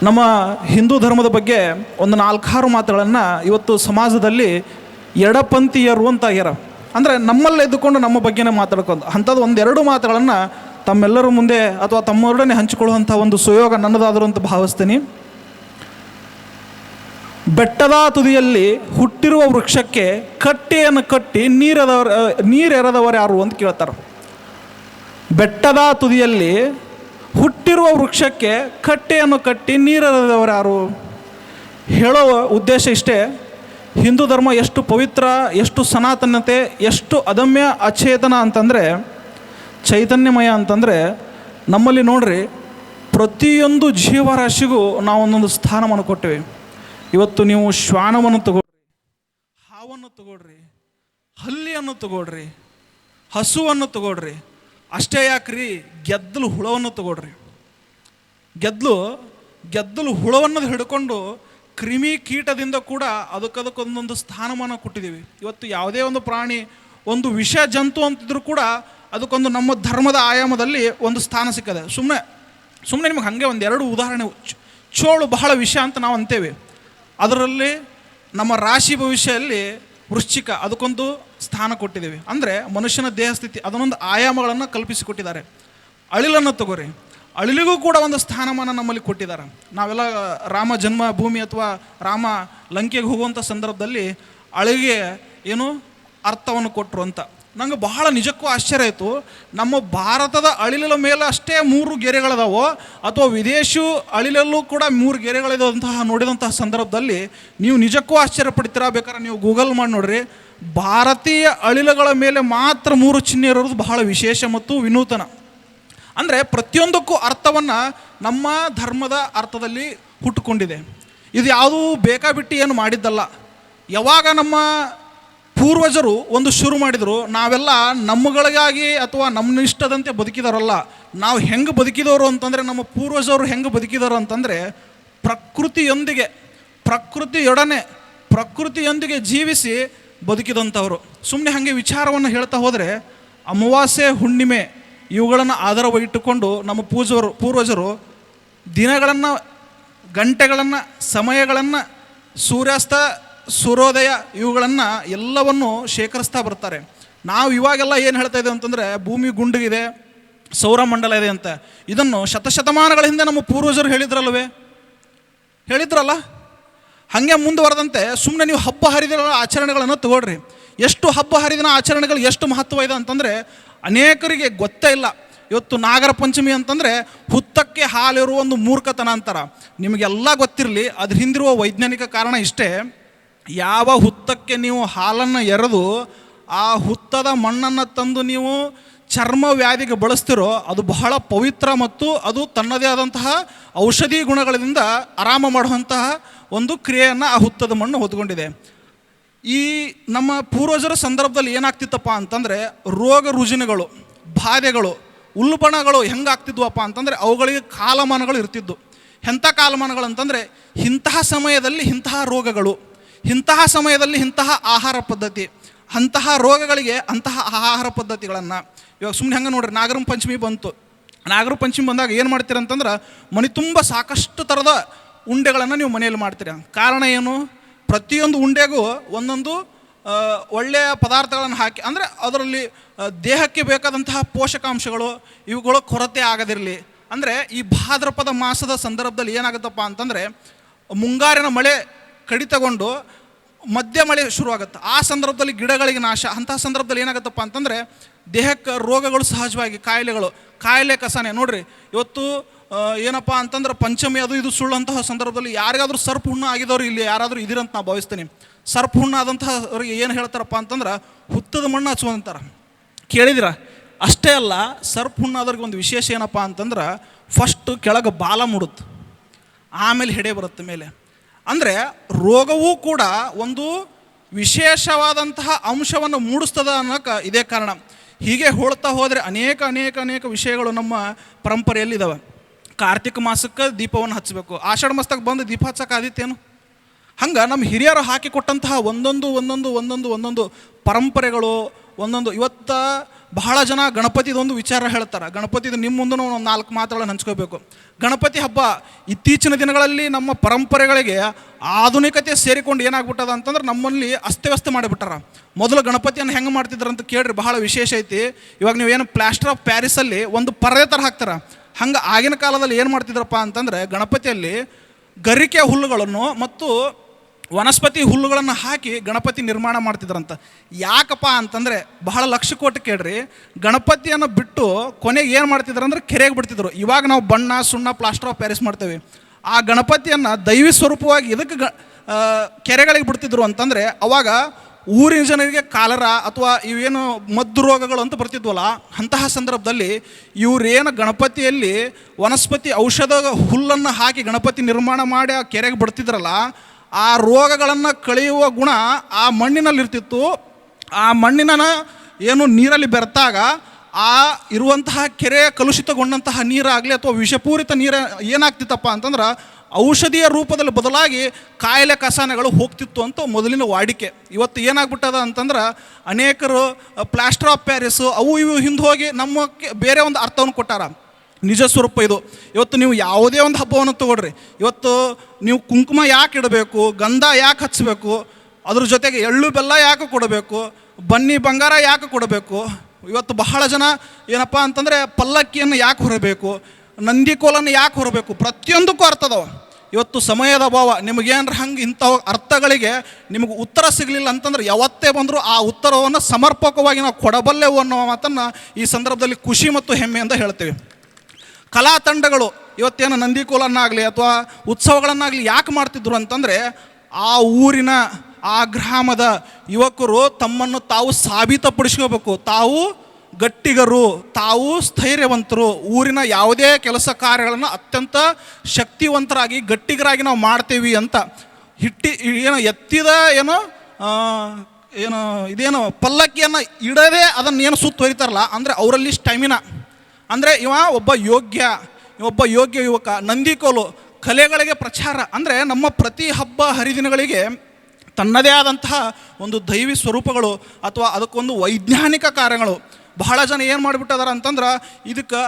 ನಮ್ಮ ಹಿಂದೂ ಧರ್ಮದ ಬಗ್ಗೆ ಒಂದು 4-6 ಮಾತುಗಳನ್ನು ಇವತ್ತು ಸಮಾಜದಲ್ಲಿ ಎಡಪಂಥೀಯರು ಅಂತ ಆಗ್ಯಾರ. ಅಂದರೆ ನಮ್ಮಲ್ಲಿ ಎದ್ದುಕೊಂಡು ನಮ್ಮ ಬಗ್ಗೆನೇ ಮಾತಾಡ್ಕೊಂಡು ಅಂಥದ್ದು 1-2 ಮಾತುಗಳನ್ನು ತಮ್ಮೆಲ್ಲರ ಮುಂದೆ ಅಥವಾ ತಮ್ಮೊಡನೆ ಹಂಚಿಕೊಳ್ಳುವಂಥ ಒಂದು ಸುಯೋಗ ನನ್ನದಾದರೂ ಅಂತ ಭಾವಿಸ್ತೀನಿ. ಬೆಟ್ಟದ ತುದಿಯಲ್ಲಿ ಹುಟ್ಟಿರುವ ವೃಕ್ಷಕ್ಕೆ ಕಟ್ಟೆಯನ್ನು ಕಟ್ಟಿ ನೀರೆರೆದವರು ಯಾರು ಅಂತ ಕೇಳ್ತಾರೆ. ಬೆಟ್ಟದ ತುದಿಯಲ್ಲಿ ಹುಟ್ಟಿರುವ ವೃಕ್ಷಕ್ಕೆ ಕಟ್ಟೆಯನ್ನು ಕಟ್ಟಿ ನೀರೆರೆದವರು ಯಾರು? ಹೇಳೋ ಉದ್ದೇಶ ಇಷ್ಟೇ. ಹಿಂದೂ ಧರ್ಮ ಎಷ್ಟು ಪವಿತ್ರ, ಎಷ್ಟು ಸನಾತನತೆ, ಎಷ್ಟು ಅದಮ್ಯ ಅಚೇತನ ಅಂತಂದರೆ, ಚೈತನ್ಯಮಯ ಅಂತಂದರೆ, ನಮ್ಮಲ್ಲಿ ನೋಡ್ರಿ ಪ್ರತಿಯೊಂದು ಜೀವರಾಶಿಗೂ ನಾವು ಒಂದೊಂದು ಸ್ಥಾನವನ್ನು ಕೊಟ್ಟಿವಿ. ಇವತ್ತು ನೀವು ಶ್ವಾನವನ್ನು ತಗೊಳ್ರಿ, ಹಾವನ್ನು ತಗೊಳ್ರಿ, ಹಲ್ಲಿಯನ್ನು ತಗೊಳ್ರಿ, ಹಸುವನ್ನು ತಗೊಳ್ರಿ, ಅಷ್ಟೇ ಯಾಕ್ರಿ ಗೆದ್ದಲು ಹುಳವನ್ನು ತಗೊಳ್ರಿ. ಗೆದ್ದಲು ಹುಳವನ್ನು ಹಿಡ್ಕೊಂಡು ಕ್ರಿಮಿ ಕೀಟದಿಂದ ಕೂಡ ಅದಕ್ಕೊಂದೊಂದು ಸ್ಥಾನಮಾನ ಕೊಟ್ಟಿದ್ದೀವಿ. ಇವತ್ತು ಯಾವುದೇ ಒಂದು ಪ್ರಾಣಿ, ಒಂದು ವಿಷ ಜಂತು ಅಂತಿದ್ರು ಕೂಡ ಅದಕ್ಕೊಂದು ನಮ್ಮ ಧರ್ಮದ ಆಯಾಮದಲ್ಲಿ ಒಂದು ಸ್ಥಾನ ಸಿಕ್ಕದೆ. ಸುಮ್ಮನೆ ನಿಮಗೆ ಹಾಗೆ 1-2 ಉದಾಹರಣೆ. ಚೋಳು ಬಹಳ ವಿಷ ಅಂತ ನಾವು ಅಂತೇವೆ. ಅದರಲ್ಲಿ ನಮ್ಮ ರಾಶಿ ಭವಿಷ್ಯದಲ್ಲಿ ವೃಶ್ಚಿಕ, ಅದಕ್ಕೊಂದು ಸ್ಥಾನ ಕೊಟ್ಟಿದ್ದೀವಿ. ಅಂದರೆ ಮನುಷ್ಯನ ದೇಹ ಸ್ಥಿತಿ ಅದನ್ನೊಂದು ಆಯಾಮಗಳನ್ನು ಕಲ್ಪಿಸಿಕೊಟ್ಟಿದ್ದಾರೆ. ಅಳಿಲನ್ನು ತಗೋರಿ, ಅಳಿಲಿಗೂ ಕೂಡ ಒಂದು ಸ್ಥಾನಮಾನ ನಮ್ಮಲ್ಲಿ ಕೊಟ್ಟಿದ್ದಾರೆ. ನಾವೆಲ್ಲ ರಾಮ ಜನ್ಮಭೂಮಿ ಅಥವಾ ರಾಮ ಲಂಕೆಗೆ ಹೋಗುವಂಥ ಸಂದರ್ಭದಲ್ಲಿ ಅಳಿಗೆ ಏನು ಅರ್ಥವನ್ನು ಕೊಟ್ಟರು ಅಂತ ನಂಗೆ ಬಹಳ ನಿಜಕ್ಕೂ ಆಶ್ಚರ್ಯ ಆಯಿತು. ನಮ್ಮ ಭಾರತದ ಅಳಿಲ ಮೇಲೆ ಅಷ್ಟೇ 3 ಗೆರೆಗಳದಾವೋ ಅಥವಾ ವಿದೇಶಿ ಅಳಿಲಲ್ಲೂ ಕೂಡ 3 ಗೆರೆಗಳಿದಂತಹ ನೋಡಿದಂತಹ ಸಂದರ್ಭದಲ್ಲಿ ನೀವು ನಿಜಕ್ಕೂ ಆಶ್ಚರ್ಯ ಪಡ್ತೀರಾ. ಬೇಕಾದ್ರೆ ನೀವು ಗೂಗಲ್ ಮಾಡಿ ನೋಡ್ರಿ. ಭಾರತೀಯ ಅಳಿಲಗಳ ಮೇಲೆ ಮಾತ್ರ 3 ಚಿಹ್ನೆ ಇರೋದು ಬಹಳ ವಿಶೇಷ ಮತ್ತು ವಿನೂತನ. ಅಂದರೆ ಪ್ರತಿಯೊಂದಕ್ಕೂ ಅರ್ಥವನ್ನು ನಮ್ಮ ಧರ್ಮದ ಅರ್ಥದಲ್ಲಿ ಹುಟ್ಟುಕೊಂಡಿದೆ. ಇದು ಯಾವುದೂ ಬೇಕಾಬಿಟ್ಟು ಏನು ಮಾಡಿದ್ದಲ್ಲ. ಯಾವಾಗ ನಮ್ಮ ಪೂರ್ವಜರು ಒಂದು ಶುರು ಮಾಡಿದರು, ನಾವೆಲ್ಲ ನಮ್ಮಗಳಿಗಾಗಿ ಅಥವಾ ನಮ್ಮ ಇಷ್ಟದಂತೆ ಬದುಕಿದವರಲ್ಲ. ನಾವು ಹೆಂಗೆ ಬದುಕಿದವರು ಅಂತಂದರೆ, ನಮ್ಮ ಪೂರ್ವಜರು ಹೆಂಗೆ ಬದುಕಿದವರು ಅಂತಂದರೆ ಪ್ರಕೃತಿಯೊಂದಿಗೆ ಜೀವಿಸಿ ಬದುಕಿದಂಥವರು. ಸುಮ್ಮನೆ ಹಾಗೆ ವಿಚಾರವನ್ನು ಹೇಳ್ತಾ ಹೋದರೆ ಅಮಾವಾಸ್ಯೆ, ಹುಣ್ಣಿಮೆ ಇವುಗಳನ್ನು ಆಧಾರವಾಗಿಟ್ಟುಕೊಂಡು ನಮ್ಮ ಪೂರ್ವಜರು ದಿನಗಳನ್ನು, ಗಂಟೆಗಳನ್ನು, ಸಮಯಗಳನ್ನು, ಸೂರ್ಯಾಸ್ತ, ಸೂರ್ಯೋದಯ ಇವುಗಳನ್ನು ಎಲ್ಲವನ್ನು ಶೇಖರಿಸ್ತಾ ಬರ್ತಾರೆ. ನಾವು ಇವಾಗೆಲ್ಲ ಏನು ಹೇಳ್ತಾ ಇದ್ದೇವೆ ಅಂತಂದರೆ ಭೂಮಿ ಗುಂಡಿಗಿದೆ, ಸೌರಮಂಡಲ ಇದೆ ಅಂತ. ಇದನ್ನು ಶತಶತಮಾನಗಳ ಹಿಂದೆ ನಮ್ಮ ಪೂರ್ವಜರು ಹೇಳಿದ್ರಲ್ಲ. ಹಾಗೆ ಮುಂದುವರೆದಂತೆ ಸುಮ್ಮನೆ ನೀವು ಹಬ್ಬ ಹರಿದಿನ ಆಚರಣೆಗಳನ್ನು ತಗೊಳ್ರಿ. ಎಷ್ಟು ಹಬ್ಬ ಹರಿದಿನ ಆಚರಣೆಗಳು ಎಷ್ಟು ಮಹತ್ವ ಇದೆ ಅಂತಂದರೆ ಅನೇಕರಿಗೆ ಗೊತ್ತೇ ಇಲ್ಲ. ಇವತ್ತು ನಾಗರ ಪಂಚಮಿ ಅಂತಂದರೆ ಹುತ್ತಕ್ಕೆ ಹಾಲಿರುವ ಒಂದು ಮೂರ್ಖತನ ಅಂತಾರೆ. ನಿಮಗೆಲ್ಲ ಗೊತ್ತಿರಲಿ, ಅದ್ರ ಹಿಂದಿರುವ ವೈಜ್ಞಾನಿಕ ಕಾರಣ ಇಷ್ಟೇ. ಯಾವ ಹುತ್ತಕ್ಕೆ ನೀವು ಹಾಲನ್ನು ಎರೆದು ಆ ಹುತ್ತದ ಮಣ್ಣನ್ನು ತಂದು ನೀವು ಚರ್ಮ ವ್ಯಾಧಿಗೆ ಬಳಸ್ತಿರೋ ಅದು ಬಹಳ ಪವಿತ್ರ ಮತ್ತು ಅದು ತನ್ನದೇ ಆದಂತಹ ಔಷಧಿ ಗುಣಗಳಿಂದ ಆರಾಮ ಮಾಡುವಂತಹ ಒಂದು ಕ್ರಿಯೆಯನ್ನು ಆ ಹುತ್ತದ ಮಣ್ಣು ಹೊತ್ಕೊಂಡಿದೆ. ಈ ನಮ್ಮ ಪೂರ್ವಜರ ಸಂದರ್ಭದಲ್ಲಿ ಏನಾಗ್ತಿತ್ತಪ್ಪ ಅಂತಂದರೆ ರೋಗ ರುಜಿನಗಳು, ಬಾಧೆಗಳು, ಉಲ್ಬಣಗಳು ಹೆಂಗಾಗ್ತಿದ್ವಪ್ಪ ಅಂತಂದರೆ ಅವುಗಳಿಗೆ ಕಾಲಮಾನಗಳು ಇರ್ತಿದ್ದು. ಎಂಥ ಕಾಲಮಾನಗಳು ಅಂತಂದರೆ ಇಂತಹ ಸಮಯದಲ್ಲಿ ಇಂತಹ ರೋಗಗಳು, ಇಂತಹ ಸಮಯದಲ್ಲಿ ಇಂತಹ ಆಹಾರ ಪದ್ಧತಿ, ಅಂತಹ ರೋಗಗಳಿಗೆ ಅಂತಹ ಆಹಾರ ಪದ್ಧತಿಗಳನ್ನು. ಇವಾಗ ಸುಮ್ಮನೆ ಹಂಗೆ ನೋಡ್ರಿ, ನಾಗರ ಪಂಚಮಿ ಬಂತು. ನಾಗರ ಪಂಚಮಿ ಬಂದಾಗ ಏನು ಮಾಡ್ತೀರ ಅಂತಂದ್ರೆ ಮನೆ ತುಂಬ ಸಾಕಷ್ಟು ಥರದ ಉಂಡೆಗಳನ್ನು ನೀವು ಮನೆಯಲ್ಲಿ ಮಾಡ್ತೀರ. ಕಾರಣ ಏನು? ಪ್ರತಿಯೊಂದು ಉಂಡೆಗೂ ಒಂದೊಂದು ಒಳ್ಳೆಯ ಪದಾರ್ಥಗಳನ್ನು ಹಾಕಿ, ಅಂದರೆ ಅದರಲ್ಲಿ ದೇಹಕ್ಕೆ ಬೇಕಾದಂತಹ ಪೋಷಕಾಂಶಗಳು ಇವುಗಳು ಕೊರತೆ ಆಗದಿರಲಿ. ಅಂದರೆ ಈ ಭಾದ್ರಪದ ಮಾಸದ ಸಂದರ್ಭದಲ್ಲಿ ಏನಾಗುತ್ತಪ್ಪ ಅಂತಂದರೆ ಮುಂಗಾರಿನ ಮಳೆ ಕಡಿತಗೊಂಡು ಮಧ್ಯ ಮಳೆ ಶುರುವಾಗುತ್ತೆ. ಆ ಸಂದರ್ಭದಲ್ಲಿ ಗಿಡಗಳಿಗೆ ನಾಶ. ಅಂತಹ ಸಂದರ್ಭದಲ್ಲಿ ಏನಾಗುತ್ತಪ್ಪ ಅಂತಂದರೆ ದೇಹಕ್ಕೆ ರೋಗಗಳು ಸಹಜವಾಗಿ, ಕಾಯಿಲೆ ಕಸನೆ. ನೋಡ್ರಿ ಇವತ್ತು ಏನಪ್ಪ ಅಂತಂದ್ರೆ ಪಂಚಮಿ ಅದು ಇದು ಸುಳ್ಳಂತಹ ಸಂದರ್ಭದಲ್ಲಿ ಯಾರಿಗಾದ್ರೂ ಸರ್ಪ ಹುಣ್ಣು ಆಗಿದವರು ಇಲ್ಲಿ ಯಾರಾದರೂ ಇದಿರಂತ ನಾವು ಭಾವಿಸ್ತೀನಿ. ಸರ್ಪ ಹುಣ್ಣು ಆದಂತಹ ಅವ್ರಿಗೆ ಏನು ಹೇಳ್ತಾರಪ್ಪ ಅಂತಂದ್ರೆ ಹುತ್ತದ ಮಣ್ಣು ಹಚ್ಚುವಂತಾರೆ. ಕೇಳಿದಿರ? ಅಷ್ಟೇ ಅಲ್ಲ, ಸರ್ಪ ಹುಣ್ಣು ಆದವ್ರಿಗೆ ಒಂದು ವಿಶೇಷ ಏನಪ್ಪ ಅಂತಂದ್ರೆ ಫಸ್ಟು ಕೆಳಗೆ ಬಾಲ ಮೂಡುತ್ತೆ, ಆಮೇಲೆ ಹೆಡೆ ಬರುತ್ತೆ ಮೇಲೆ. ಅಂದರೆ ರೋಗವೂ ಕೂಡ ಒಂದು ವಿಶೇಷವಾದಂತಹ ಅಂಶವನ್ನು ಮೂಡಿಸ್ತದ ಅನ್ನೋಕ್ಕೆ ಇದೇ ಕಾರಣ. ಹೀಗೆ ಹೋಳ್ತಾ ಹೋದರೆ ಅನೇಕ ವಿಷಯಗಳು ನಮ್ಮ ಪರಂಪರೆಯಲ್ಲಿದ್ದಾವೆ. ಕಾರ್ತಿಕ ಮಾಸಕ್ಕೆ ದೀಪವನ್ನು ಹಚ್ಚಬೇಕು, ಆಷಾಢ ಮಾಸಕ್ಕೆ ಬಂದು ದೀಪ ಹಚ್ಚಕ್ಕೆ ಆದಿತ್ತೇನು? ಹಂಗೆ ನಮ್ಮ ಹಿರಿಯರು ಹಾಕಿಕೊಟ್ಟಂತಹ ಒಂದೊಂದು ಪರಂಪರೆಗಳು, ಒಂದೊಂದು ಇವತ್ತು ಬಹಳ ಜನ ಗಣಪತಿದೊಂದು ವಿಚಾರ ಹೇಳ್ತಾರೆ. ಗಣಪತಿದು ನಿಮ್ಮ ಮುಂದೆ ಒಂದು 4 ಮಾತುಗಳನ್ನು ಹಂಚ್ಕೋಬೇಕು. ಗಣಪತಿ ಹಬ್ಬ ಇತ್ತೀಚಿನ ದಿನಗಳಲ್ಲಿ ನಮ್ಮ ಪರಂಪರೆಗಳಿಗೆ ಆಧುನಿಕತೆ ಸೇರಿಕೊಂಡು ಏನಾಗ್ಬಿಟ್ಟದ ಅಂತಂದ್ರೆ ನಮ್ಮಲ್ಲಿ ಅಸ್ತವ್ಯಸ್ತ ಮಾಡಿಬಿಟ್ಟಾರ. ಮೊದಲು ಗಣಪತಿಯನ್ನು ಹೆಂಗೆ ಮಾಡ್ತಿದ್ರು ಅಂತ ಕೇಳ್ರಿ, ಬಹಳ ವಿಶೇಷ ಐತಿ. ಇವಾಗ ನೀವೇನು ಪ್ಲಾಸ್ಟರ್ ಆಫ್ ಪ್ಯಾರಿಸಲ್ಲಿ ಒಂದು ಪರದೆ ಥರ ಹಾಕ್ತಾರೆ. ಹಂಗೆ ಆಗಿನ ಕಾಲದಲ್ಲಿ ಏನು ಮಾಡ್ತಿದ್ರಪ್ಪ ಅಂತಂದರೆ ಗಣಪತಿಯಲ್ಲಿ ಗರಿಕೆ ಹುಲ್ಲುಗಳನ್ನು ಮತ್ತು ವನಸ್ಪತಿ ಹುಲ್ಲುಗಳನ್ನು ಹಾಕಿ ಗಣಪತಿ ನಿರ್ಮಾಣ ಮಾಡ್ತಿದ್ರಂತ. ಯಾಕಪ್ಪ ಅಂತಂದರೆ ಬಹಳ ಲಕ್ಷ ಕೊಟ್ಟು ಕೇಳ್ರಿ, ಗಣಪತಿಯನ್ನು ಬಿಟ್ಟು ಕೊನೆಗೆ ಏನು ಮಾಡ್ತಿದ್ರು ಅಂದ್ರೆ ಕೆರೆಗೆ ಬಿಡ್ತಿದ್ರು. ಇವಾಗ ನಾವು ಬಣ್ಣ ಸುಣ್ಣ ಪ್ಲಾಸ್ಟರ್ ಆಫ್ ಪ್ಯಾರಿಸ್ ಮಾಡ್ತೇವೆ. ಆ ಗಣಪತಿಯನ್ನು ದೈವಿ ಸ್ವರೂಪವಾಗಿ ಇದಕ್ಕೆ ಕೆರೆಗಳಿಗೆ ಬಿಡ್ತಿದ್ರು ಅಂತಂದರೆ ಅವಾಗ ಊರಿನ ಜನರಿಗೆ ಕಾಲರ ಅಥವಾ ಇವೇನು ಮದ್ದು ರೋಗಗಳು ಅಂತ ಬರ್ತಿದ್ವಲ್ಲ, ಅಂತಹ ಸಂದರ್ಭದಲ್ಲಿ ಇವರೇನು ಗಣಪತಿಯಲ್ಲಿ ವನಸ್ಪತಿ ಔಷಧ ಹುಲ್ಲನ್ನು ಹಾಕಿ ಗಣಪತಿ ನಿರ್ಮಾಣ ಮಾಡಿ ಆ ಕೆರೆಗೆ ಬಿಡ್ತಿದ್ರಲ್ಲ, ಆ ರೋಗಗಳನ್ನು ಕಳೆಯುವ ಗುಣ ಆ ಮಣ್ಣಿನಲ್ಲಿರ್ತಿತ್ತು. ಆ ಮಣ್ಣಿನ ಏನು ನೀರಲ್ಲಿ ಬೆರೆತಾಗ ಆ ಇರುವಂತಹ ಕೆರೆ ಕಲುಷಿತಗೊಂಡಂತಹ ನೀರಾಗಲಿ ಅಥವಾ ವಿಷಪೂರಿತ ನೀರು ಏನಾಗ್ತಿತ್ತಪ್ಪ ಅಂತಂದ್ರೆ ಔಷಧಿಯ ರೂಪದಲ್ಲಿ ಬದಲಾಗಿ ಕಾಯಿಲೆ ಕಸಾನೆಗಳು ಹೋಗ್ತಿತ್ತು ಅಂತ ಮೊದಲಿನ ವಾಡಿಕೆ. ಇವತ್ತು ಏನಾಗ್ಬಿಟ್ಟದ ಅಂತಂದ್ರೆ ಅನೇಕರು ಪ್ಲಾಸ್ಟರ್ ಆಫ್ ಪ್ಯಾರಿಸು ಅವು ಇವು ಹಿಂದೆ ಹೋಗಿ ನಮ್ಮಕ್ಕೆ ಬೇರೆ ಒಂದು ಅರ್ಥವನ್ನು ಕೊಟ್ಟಾರ. ನಿಜ ಸ್ವರೂಪ ಇದು. ಇವತ್ತು ನೀವು ಯಾವುದೇ ಒಂದು ಹಬ್ಬವನ್ನು ತಗೊಳ್ರಿ, ಇವತ್ತು ನೀವು ಕುಂಕುಮ ಯಾಕೆ ಇಡಬೇಕು, ಗಂಧ ಯಾಕೆ ಹಚ್ಚಬೇಕು, ಅದ್ರ ಜೊತೆಗೆ ಎಳ್ಳು ಬೆಲ್ಲ ಯಾಕೆ ಕೊಡಬೇಕು, ಬನ್ನಿ ಬಂಗಾರ ಯಾಕೆ ಕೊಡಬೇಕು, ಇವತ್ತು ಬಹಳ ಜನ ಏನಪ್ಪ ಅಂತಂದರೆ ಪಲ್ಲಕ್ಕಿಯನ್ನು ಯಾಕೆ ಹೊರಬೇಕು, ನಂದಿ ಕೋಲನ್ನು ಯಾಕೆ ಹೊರಬೇಕು, ಪ್ರತಿಯೊಂದಕ್ಕೂ ಅರ್ಥ ಅದಾವ. ಇವತ್ತು ಸಮಯದ ಅಭಾವ, ನಿಮಗೇನ್ರ ಹಂಗೆ ಇಂಥ ಅರ್ಥಗಳಿಗೆ ನಿಮಗೆ ಉತ್ತರ ಸಿಗಲಿಲ್ಲ ಅಂತಂದ್ರೆ ಯಾವತ್ತೇ ಬಂದರೂ ಆ ಉತ್ತರವನ್ನು ಸಮರ್ಪಕವಾಗಿ ನಾವು ಕೊಡಬಲ್ಲೆವು ಅನ್ನೋ ಮಾತನ್ನು ಈ ಸಂದರ್ಭದಲ್ಲಿ ಖುಷಿ ಮತ್ತು ಹೆಮ್ಮೆಯಿಂದ ಹೇಳ್ತೇವೆ. ಕಲಾ ತಂಡಗಳು ಇವತ್ತೇನು ನಂದಿ ಕೋಲನ್ನಾಗಲಿ ಅಥವಾ ಉತ್ಸವಗಳನ್ನಾಗಲಿ ಯಾಕೆ ಮಾಡ್ತಿದ್ರು ಅಂತಂದರೆ ಆ ಊರಿನ ಆ ಗ್ರಾಮದ ಯುವಕರು ತಮ್ಮನ್ನು ತಾವು ಸಾಬೀತಪಡಿಸ್ಕೋಬೇಕು. ತಾವು ಗಟ್ಟಿಗರು, ತಾವು ಸ್ಥೈರ್ಯವಂತರು, ಊರಿನ ಯಾವುದೇ ಕೆಲಸ ಕಾರ್ಯಗಳನ್ನು ಅತ್ಯಂತ ಶಕ್ತಿವಂತರಾಗಿ ಗಟ್ಟಿಗರಾಗಿ ನಾವು ಮಾಡ್ತೇವೆ ಅಂತ ಏನೋ ಎತ್ತಿದ ಏನು ಇದೇನು ಪಲ್ಲಕ್ಕಿಯನ್ನು ಇಡದೆ ಅದನ್ನು ಏನು ಸುತ್ತುವರಿತಾರಲ್ಲ, ಅಂದರೆ ಅವರಲ್ಲಿ ಸ್ಟ್ಯಾಮಿನಾ, ಅಂದರೆ ಒಬ್ಬ ಯೋಗ್ಯ ಯುವಕ. ನಂದಿಕೋಲು ಕಲೆಗಳಿಗೆ ಪ್ರಚಾರ, ಅಂದರೆ ನಮ್ಮ ಪ್ರತಿ ಹಬ್ಬ ಹರಿದಿನಗಳಿಗೆ ತನ್ನದೇ ಆದಂತಹ ಒಂದು ದೈವಿ ಸ್ವರೂಪಗಳು ಅಥವಾ ಅದಕ್ಕೊಂದು ವೈಜ್ಞಾನಿಕ ಕಾರ್ಯಗಳು. ಬಹಳ ಜನ ಏನು ಮಾಡಿಬಿಟ್ಟದಾರ ಅಂತಂದ್ರೆ ಇದಕ್ಕೆ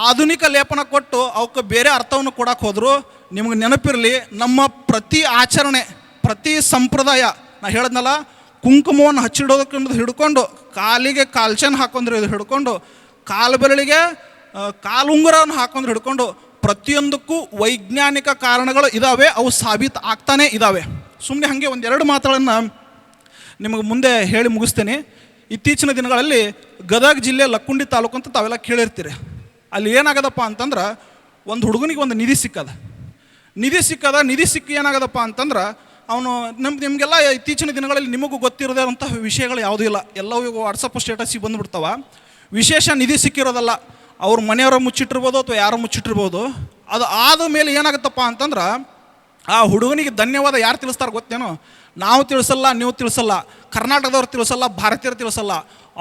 ಆಧುನಿಕ ಲೇಪನ ಕೊಟ್ಟು ಅವಕ್ಕೆ ಬೇರೆ ಅರ್ಥವನ್ನು ಕೊಡಕ್ಕೆ ಹೋದರು. ನಿಮಗೆ ನೆನಪಿರಲಿ, ನಮ್ಮ ಪ್ರತಿ ಆಚರಣೆ, ಪ್ರತಿ ಸಂಪ್ರದಾಯ, ನಾ ಹೇಳಿದ್ನಲ್ಲ, ಕುಂಕುಮವನ್ನು ಹಚ್ಚಿಡೋದಕ್ಕೆ ಹಿಡ್ಕೊಂಡು ಕಾಲಿಗೆ ಕಾಲ್ಚನ್ ಹಾಕೊಂಡ್ರೆ ಹಿಡ್ಕೊಂಡು ಕಾಲು ಬೆರಳಿಗೆ ಕಾಲುಂಗುರವನ್ನು ಹಾಕೊಂಡು ಹಿಡ್ಕೊಂಡು ಪ್ರತಿಯೊಂದಕ್ಕೂ ವೈಜ್ಞಾನಿಕ ಕಾರಣಗಳು ಇದ್ದಾವೆ. ಅವು ಸಾಬೀತು ಆಗ್ತಾನೇ ಇದ್ದಾವೆ. ಸುಮ್ಮನೆ ಹಾಗೆ ಒಂದೆರಡು ಮಾತುಗಳನ್ನು ನಿಮಗೆ ಮುಂದೆ ಹೇಳಿ ಮುಗಿಸ್ತೇನೆ. ಇತ್ತೀಚಿನ ದಿನಗಳಲ್ಲಿ ಗದಗ ಜಿಲ್ಲೆ ಲಕ್ಕುಂಡಿ ತಾಲೂಕು ಅಂತ ತಾವೆಲ್ಲ ಕೇಳಿರ್ತೀರಿ. ಅಲ್ಲಿ ಏನಾಗದಪ್ಪ ಅಂತಂದ್ರೆ ಒಂದು ಹುಡುಗನಿಗೆ ಒಂದು ನಿಧಿ ಸಿಕ್ಕಿ ಏನಾಗದಪ್ಪ ಅಂತಂದ್ರೆ ಅವನು ನಿಮಗೆಲ್ಲ ಇತ್ತೀಚಿನ ದಿನಗಳಲ್ಲಿ ನಿಮಗೂ ಗೊತ್ತಿರದಂತಹ ವಿಷಯಗಳು ಯಾವುದೂ ಇಲ್ಲ, ಎಲ್ಲವೂ ಈಗ ವಾಟ್ಸಪ್ ಸ್ಟೇಟಸ್ಸಿಗೆ ಬಂದುಬಿಡ್ತಾವ. ವಿಶೇಷ ನಿಧಿ ಸಿಕ್ಕಿರೋದಲ್ಲ, ಅವ್ರ ಮನೆಯವರ ಮುಚ್ಚಿಟ್ಟಿರ್ಬೋದು ಅಥವಾ ಯಾರೋ ಮುಚ್ಚಿಟ್ಟಿರ್ಬೋದು. ಅದು ಆದ ಮೇಲೆ ಏನಾಗುತ್ತಪ್ಪ ಅಂತಂದ್ರೆ ಆ ಹುಡುಗನಿಗೆ ಧನ್ಯವಾದ ಯಾರು ತಿಳಿಸ್ತಾರೆ ಗೊತ್ತೇನೋ? ನಾವು ತಿಳಿಸಲ್ಲ, ನೀವು ತಿಳಿಸಲ್ಲ, ಕರ್ನಾಟಕದವ್ರು ತಿಳಿಸಲ್ಲ, ಭಾರತೀಯರು ತಿಳಿಸಲ್ಲ.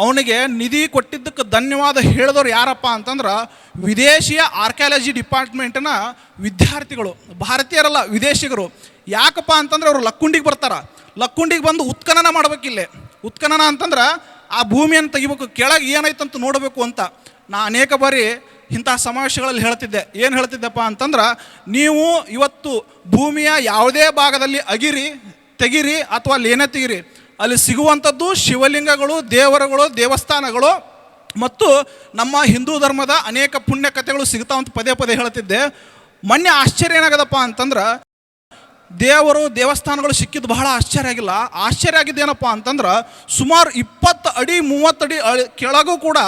ಅವನಿಗೆ ನಿಧಿ ಕೊಟ್ಟಿದ್ದಕ್ಕೆ ಧನ್ಯವಾದ ಹೇಳಿದವ್ರು ಯಾರಪ್ಪ ಅಂತಂದ್ರೆ ವಿದೇಶಿಯ ಆರ್ಕಿಯಾಲಜಿ ಡಿಪಾರ್ಟ್ಮೆಂಟಿನ ವಿದ್ಯಾರ್ಥಿಗಳು, ಭಾರತೀಯರಲ್ಲ ವಿದೇಶಿಗರು. ಯಾಕಪ್ಪ ಅಂತಂದ್ರೆ ಅವರು ಲಕ್ಕುಂಡಿಗೆ ಬರ್ತಾರೆ. ಲಕ್ಕುಂಡಿಗೆ ಬಂದು ಉತ್ಖನನ ಮಾಡ್ಬೇಕಿಲ್ಲೇ. ಉತ್ಖನನ ಅಂತಂದ್ರೆ ಆ ಭೂಮಿಯನ್ನು ತೆಗಿಬೇಕು, ಕೆಳಗೆ ಏನಾಯ್ತಂತ ನೋಡಬೇಕು ಅಂತ. ನಾ ಅನೇಕ ಬಾರಿ ಇಂಥ ಸಮಾವೇಶಗಳಲ್ಲಿ ಏನು ಹೇಳ್ತಿದ್ದೆಪ್ಪ ಅಂತಂದ್ರೆ, ನೀವು ಇವತ್ತು ಭೂಮಿಯ ಯಾವುದೇ ಭಾಗದಲ್ಲಿ ತೆಗಿರಿ ಅಥವಾ ಅಲ್ಲಿ ಏನೇ ತೆಗಿರಿ, ಅಲ್ಲಿ ಸಿಗುವಂಥದ್ದು ಶಿವಲಿಂಗಗಳು, ದೇವರುಗಳು, ದೇವಸ್ಥಾನಗಳು ಮತ್ತು ನಮ್ಮ ಹಿಂದೂ ಧರ್ಮದ ಅನೇಕ ಪುಣ್ಯ ಕಥೆಗಳು ಸಿಗ್ತಾವಂತ ಪದೇ ಹೇಳ್ತಿದ್ದೆ. ಮೊನ್ನೆ ಆಶ್ಚರ್ಯ ಏನಾಗದಪ್ಪ ಅಂತಂದ್ರೆ ದೇವರು ದೇವಸ್ಥಾನಗಳು ಸಿಕ್ಕಿದ್ದು ಬಹಳ ಆಶ್ಚರ್ಯ ಆಗಿಲ್ಲ. ಆಶ್ಚರ್ಯ ಆಗಿದ್ದೇನಪ್ಪ ಅಂತಂದ್ರೆ ಸುಮಾರು 20 ಅಡಿ 30 ಅಡಿ ಕೆಳಗೂ ಕೂಡ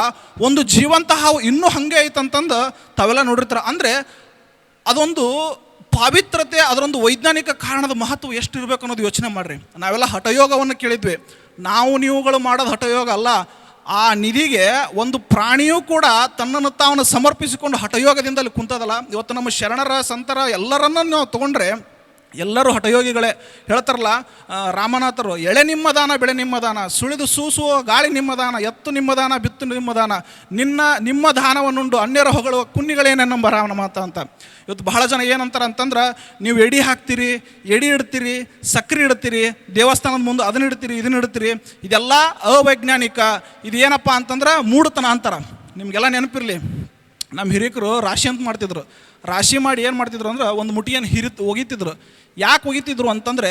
ಒಂದು ಜೀವಂತ ಹಾವು ಇನ್ನೂ ಹಾಗೆ ಐತಂತಂದು ತಾವೆಲ್ಲ ನೋಡಿರ್ತಾರೆ. ಅಂದರೆ ಅದೊಂದು ಪಾವಿತ್ರತೆ, ಅದರೊಂದು ವೈಜ್ಞಾನಿಕ ಕಾರಣದ ಮಹತ್ವ ಎಷ್ಟಿರಬೇಕು ಅನ್ನೋದು ಯೋಚನೆ ಮಾಡಿರಿ. ನಾವೆಲ್ಲ ಹಠಯೋಗವನ್ನು ಕೇಳಿದ್ವಿ. ನೀವುಗಳು ಮಾಡೋದು ಹಠಯೋಗ ಅಲ್ಲ. ಆ ನಿಧಿಗೆ ಒಂದು ಪ್ರಾಣಿಯೂ ಕೂಡ ತನ್ನನ್ನು ತಾವನ್ನು ಸಮರ್ಪಿಸಿಕೊಂಡು ಹಠಯೋಗದಿಂದಲೇ ಕುಂತದಲ್ಲ. ಇವತ್ತು ನಮ್ಮ ಶರಣರ ಸಂತರ ಎಲ್ಲರನ್ನೂ ನಾವು ತೊಗೊಂಡ್ರೆ ಎಲ್ಲರೂ ಹಠಯೋಗಿಗಳೇ. ಹೇಳ್ತಾರಲ್ಲ ರಾಮನಾಥರು, ಎಳೆ ನಿಮ್ಮ ದಾನ ಬೆಳೆ ನಿಮ್ಮ ದಾನ, ಸುಳಿದು ಸೂಸುವ ಗಾಳಿ ನಿಮ್ಮ ದಾನ, ಎತ್ತು ನಿಮ್ಮ ದಾನ ಬಿತ್ತು ನಿಮ್ಮ ದಾನ, ನಿಮ್ಮ ದಾನವನ್ನುಂಡು ಅನ್ಯರ ಹೊಗಳುವ ಕುನ್ನಿಗಳೇನೆಂಬ ರಾಮನ ಮಾತ ಅಂತ. ಇವತ್ತು ಬಹಳ ಜನ ಏನಂತಾರೆ ಅಂತಂದ್ರೆ, ನೀವು ಎಡಿ ಹಾಕ್ತೀರಿ, ಎಡಿ ಇಡ್ತೀರಿ, ಸಕ್ರೆ ಇಡ್ತೀರಿ, ದೇವಸ್ಥಾನದ ಮುಂದೆ ಅದನ್ನ ಇಡ್ತೀರಿ, ಇದನ್ನ ಇಡ್ತೀರಿ, ಇದೆಲ್ಲ ಅವೈಜ್ಞಾನಿಕ, ಇದೇನಪ್ಪ ಅಂತಂದ್ರೆ ಮೂಢತನ ಅಂತಾರೆ. ನಿಮಗೆಲ್ಲ ನೆನಪಿರಲಿ, ನಮ್ಮ ಹಿರಿಕರು ರಾಶಿ ಅಂತ ಮಾಡ್ತಿದ್ರು. ರಾಶಿ ಮಾಡಿ ಏನು ಮಾಡ್ತಿದ್ರು ಅಂದ್ರೆ, ಒಂದು ಮುಟ್ಟಿಯನ್ನು ಒಗಿತಿದ್ರು. ಯಾಕೆ ಒಗಿತಿದ್ರು ಅಂತಂದರೆ,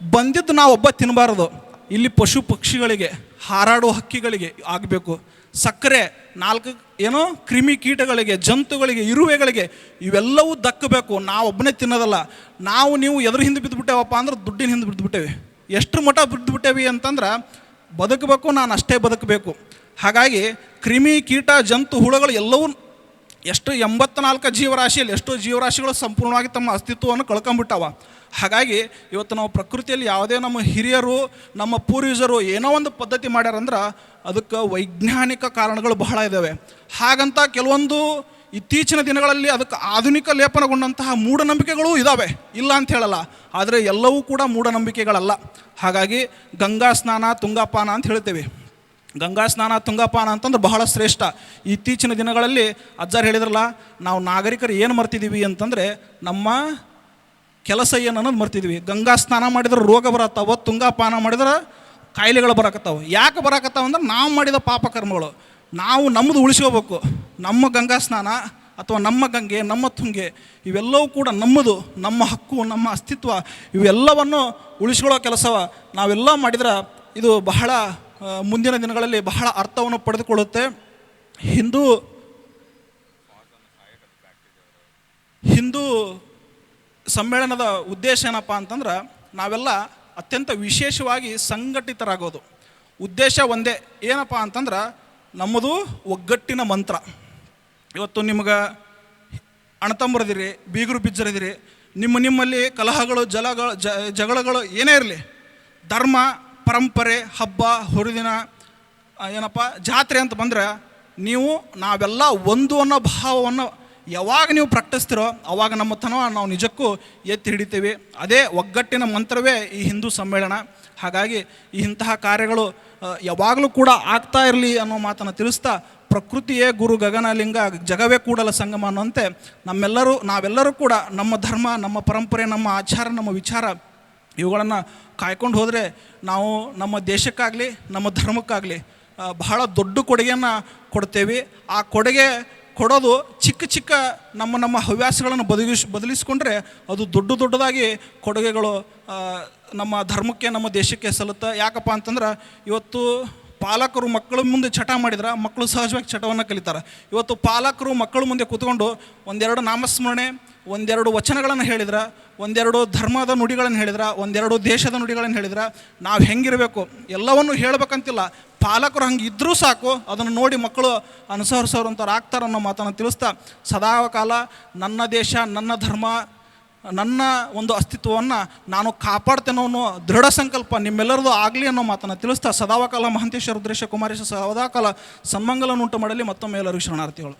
ಬಂದಿದ್ದು ನಾವು ಒಬ್ಬ ತಿನ್ನಬಾರ್ದು, ಇಲ್ಲಿ ಪಶು ಪಕ್ಷಿಗಳಿಗೆ, ಹಾರಾಡುವ ಹಕ್ಕಿಗಳಿಗೆ ಆಗಬೇಕು. ಸಕ್ಕರೆ 4 ಏನೋ ಕ್ರಿಮಿ ಕೀಟಗಳಿಗೆ, ಜಂತುಗಳಿಗೆ, ಇರುವೆಗಳಿಗೆ ಇವೆಲ್ಲವೂ ದಕ್ಕಬೇಕು. ನಾವು ಒಬ್ಬನೇ ತಿನ್ನೋದಲ್ಲ. ನೀವು ಎದುರು ಹಿಂದೆ ಬಿದ್ದುಬಿಟ್ಟೇವಪ್ಪ ಅಂದ್ರೆ ದುಡ್ಡಿನ ಹಿಂದೆ ಬಿದ್ದುಬಿಟ್ಟೇವೆ. ಎಷ್ಟು ಮಟ್ಟ ಬಿದ್ದುಬಿಟ್ಟೇವಿ ಅಂತಂದ್ರೆ, ಬದುಕಬೇಕು, ನಾನು ಅಷ್ಟೇ ಬದುಕಬೇಕು. ಹಾಗಾಗಿ ಕ್ರಿಮಿ ಕೀಟ ಜಂತು ಹುಳುಗಳು ಎಲ್ಲವೂ ಎಷ್ಟು 84 ಜೀವರಾಶಿಯಲ್ಲಿ ಎಷ್ಟೋ ಜೀವರಾಶಿಗಳು ಸಂಪೂರ್ಣವಾಗಿ ತಮ್ಮ ಅಸ್ತಿತ್ವವನ್ನು ಕಳ್ಕೊಂಬಿಟ್ಟವ. ಹಾಗಾಗಿ ಇವತ್ತು ನಾವು ಪ್ರಕೃತಿಯಲ್ಲಿ ಯಾವುದೇ ನಮ್ಮ ಹಿರಿಯರು, ನಮ್ಮ ಪೂರ್ವಜರು ಏನೋ ಒಂದು ಪದ್ಧತಿ ಮಾಡ್ಯಾರಂದ್ರೆ ಅದಕ್ಕೆ ವೈಜ್ಞಾನಿಕ ಕಾರಣಗಳು ಬಹಳ ಇದ್ದಾವೆ. ಹಾಗಂತ ಕೆಲವೊಂದು ಇತ್ತೀಚಿನ ದಿನಗಳಲ್ಲಿ ಅದಕ್ಕೆ ಆಧುನಿಕ ಲೇಪನಗೊಂಡಂತಹ ಮೂಢನಂಬಿಕೆಗಳೂ ಇದ್ದಾವೆ, ಇಲ್ಲ ಅಂತ ಹೇಳಲ್ಲ. ಆದರೆ ಎಲ್ಲವೂ ಕೂಡ ಮೂಢನಂಬಿಕೆಗಳಲ್ಲ. ಹಾಗಾಗಿ ಗಂಗಾ ಸ್ನಾನ, ತುಂಗಾಪಾನ ಅಂತ ಹೇಳ್ತೇವೆ. ಗಂಗಾ ಸ್ನಾನ, ತುಂಗಾಪಾನ ಅಂತಂದ್ರೆ ಬಹಳ ಶ್ರೇಷ್ಠ. ಇತ್ತೀಚಿನ ದಿನಗಳಲ್ಲಿ ಅಜ್ಜಾರು ಹೇಳಿದ್ರಲ್ಲ, ನಾವು ನಾಗರಿಕರು ಏನು ಮರ್ತಿದ್ದೀವಿ ಅಂತಂದರೆ, ನಮ್ಮ ಕೆಲಸ ಏನು ಅನ್ನೋದು ಮರ್ತಿದ್ವಿ. ಗಂಗಾ ಸ್ನಾನ ಮಾಡಿದ್ರೆ ರೋಗ ಬರತ್ತಾವ, ತುಂಗಾಪಾನ ಮಾಡಿದ್ರೆ ಕಾಯಿಲೆಗಳು ಬರಕತ್ತಾವ. ಯಾಕೆ ಬರಕತ್ತಾವ ಅಂದ್ರೆ, ನಾವು ಮಾಡಿದ ಪಾಪ ಕರ್ಮಗಳು. ನಾವು ನಮ್ಮದು ಉಳಿಸ್ಕೋಬೇಕು. ನಮ್ಮ ಗಂಗಾ ಸ್ನಾನ ಅಥವಾ ನಮ್ಮ ಗಂಗೆ, ನಮ್ಮ ತುಂಗೆ ಇವೆಲ್ಲವೂ ಕೂಡ ನಮ್ಮದು, ನಮ್ಮ ಹಕ್ಕು, ನಮ್ಮ ಅಸ್ತಿತ್ವ, ಇವೆಲ್ಲವನ್ನು ಉಳಿಸ್ಕೊಳ್ಳೋ ಕೆಲಸವ ನಾವೆಲ್ಲ ಮಾಡಿದ್ರೆ ಇದು ಬಹಳ ಮುಂದಿನ ದಿನಗಳಲ್ಲಿ ಬಹಳ ಅರ್ಥವನ್ನು ಪಡೆದುಕೊಳ್ಳುತ್ತೆ. ಹಿಂದೂ ಸಮ್ಮೇಳನದ ಉದ್ದೇಶ ಏನಪ್ಪ ಅಂತಂದ್ರೆ, ನಾವೆಲ್ಲ ಅತ್ಯಂತ ವಿಶೇಷವಾಗಿ ಸಂಘಟಿತರಾಗೋದು. ಉದ್ದೇಶ ಒಂದೇ, ಏನಪ್ಪ ಅಂತಂದ್ರೆ ನಮ್ಮದು ಒಗ್ಗಟ್ಟಿನ ಮಂತ್ರ. ಇವತ್ತು ನಿಮ್ಗೆ ಅಣ್ಣತಮ್ಮರದಿರಿ, ಬೀಗರು ಬಿಜ್ಜರದಿರಿ, ನಿಮ್ಮಲ್ಲಿ ಕಲಹಗಳು, ಜಗಳಗಳು ಏನೇ ಇರಲಿ, ಧರ್ಮ, ಪರಂಪರೆ, ಹಬ್ಬ, ಹುರಿದಿನ, ಏನಪ್ಪ ಜಾತ್ರೆ ಅಂತ ಬಂದರೆ ನಾವೆಲ್ಲ ಒಂದು ಅನ್ನೋ ಭಾವವನ್ನು ಯಾವಾಗ ನೀವು ಪ್ರಕಟಿಸ್ತಿರೋ ಅವಾಗ ನಮ್ಮ ನಾವು ನಿಜಕ್ಕೂ ಎತ್ತಿ ಹಿಡಿತೀವಿ. ಅದೇ ಒಗ್ಗಟ್ಟಿನ ಮಂತ್ರವೇ ಈ ಹಿಂದೂ ಸಮ್ಮೇಳನ. ಹಾಗಾಗಿ ಇಂತಹ ಕಾರ್ಯಗಳು ಯಾವಾಗಲೂ ಕೂಡ ಆಗ್ತಾ ಇರಲಿ ಅನ್ನೋ ಮಾತನ್ನು ತಿಳಿಸ್ತಾ, ಪ್ರಕೃತಿಯೇ ಗುರು ಗಗನಲಿಂಗ, ಜಗವೇ ಕೂಡಲ ಸಂಗಮ ಅನ್ನೋಂತೆ ನಾವೆಲ್ಲರೂ ಕೂಡ ನಮ್ಮ ಧರ್ಮ, ನಮ್ಮ ಪರಂಪರೆ, ನಮ್ಮ ಆಚಾರ, ನಮ್ಮ ವಿಚಾರ ಇವುಗಳನ್ನು ಕಾಯ್ಕೊಂಡು ಹೋದರೆ ನಾವು ನಮ್ಮ ದೇಶಕ್ಕಾಗಲಿ ನಮ್ಮ ಧರ್ಮಕ್ಕಾಗಲಿ ಬಹಳ ದೊಡ್ಡ ಕೊಡುಗೆಯನ್ನು ಕೊಡ್ತೇವೆ. ಆ ಕೊಡುಗೆ ಕೊಡೋದು ಚಿಕ್ಕ ನಮ್ಮ ಹವ್ಯಾಸಗಳನ್ನು ಬದಲಿಸ್ಕೊಂಡ್ರೆ ಅದು ದೊಡ್ಡದಾಗಿ ಕೊಡುಗೆಗಳು ನಮ್ಮ ಧರ್ಮಕ್ಕೆ, ನಮ್ಮ ದೇಶಕ್ಕೆ ಸಲ್ಲುತ್ತೆ. ಯಾಕಪ್ಪ ಅಂತಂದ್ರೆ, ಇವತ್ತು ಪಾಲಕರು ಮಕ್ಕಳ ಮುಂದೆ ಚಟ ಮಾಡಿದ್ರೆ ಮಕ್ಕಳು ಸಹಜವಾಗಿ ಚಟವನ್ನು ಕಲಿತಾರೆ. ಇವತ್ತು ಪಾಲಕರು ಮಕ್ಕಳ ಮುಂದೆ ಕೂತ್ಕೊಂಡು ಒಂದೆರಡು ನಾಮಸ್ಮರಣೆ, ಒಂದೆರಡು ವಚನಗಳನ್ನು ಹೇಳಿದ್ರೆ, ಒಂದೆರಡು ಧರ್ಮದ ನುಡಿಗಳನ್ನು ಹೇಳಿದ್ರೆ, ಒಂದೆರಡು ದೇಶದ ನುಡಿಗಳನ್ನು ಹೇಳಿದ್ರೆ ನಾವು ಹೆಂಗಿರಬೇಕು ಎಲ್ಲವನ್ನು ಹೇಳಬೇಕಂತಿಲ್ಲ. ಪಾಲಕರು ಹಂಗೆ ಇದ್ದರೂ ಸಾಕು, ಅದನ್ನು ನೋಡಿ ಮಕ್ಕಳು ಅನುಸರಿಸೋರಂಥವ್ರು ಆಗ್ತಾರೆ ಅನ್ನೋ ಮಾತನ್ನು ತಿಳಿಸ್ತಾ, ಸದಾಕಾಲ ನನ್ನ ದೇಶ, ನನ್ನ ಧರ್ಮ, ನನ್ನ ಒಂದು ಅಸ್ತಿತ್ವವನ್ನು ನಾನು ಕಾಪಾಡ್ತೇನೋ ಅನ್ನೋ ದೃಢ ಸಂಕಲ್ಪ ನಿಮ್ಮೆಲ್ಲರದು ಆಗಲಿ ಅನ್ನೋ ಮಾತನ್ನು ತಿಳಿಸ್ತಾ, ಸದಾಕಾಲ ಮಹಂತೇಶ್ವರ ರುದ್ರೇಶ ಕುಮಾರೇಶ ಸದಾಕಾಲ ಸನ್ಮಂಗಲನ್ನುಂಟು ಮಾಡಲಿ. ಮತ್ತೊಮ್ಮೆ ಎಲ್ಲರಿಗೂ ಶರಣಾರ್ಥಿಗಳು.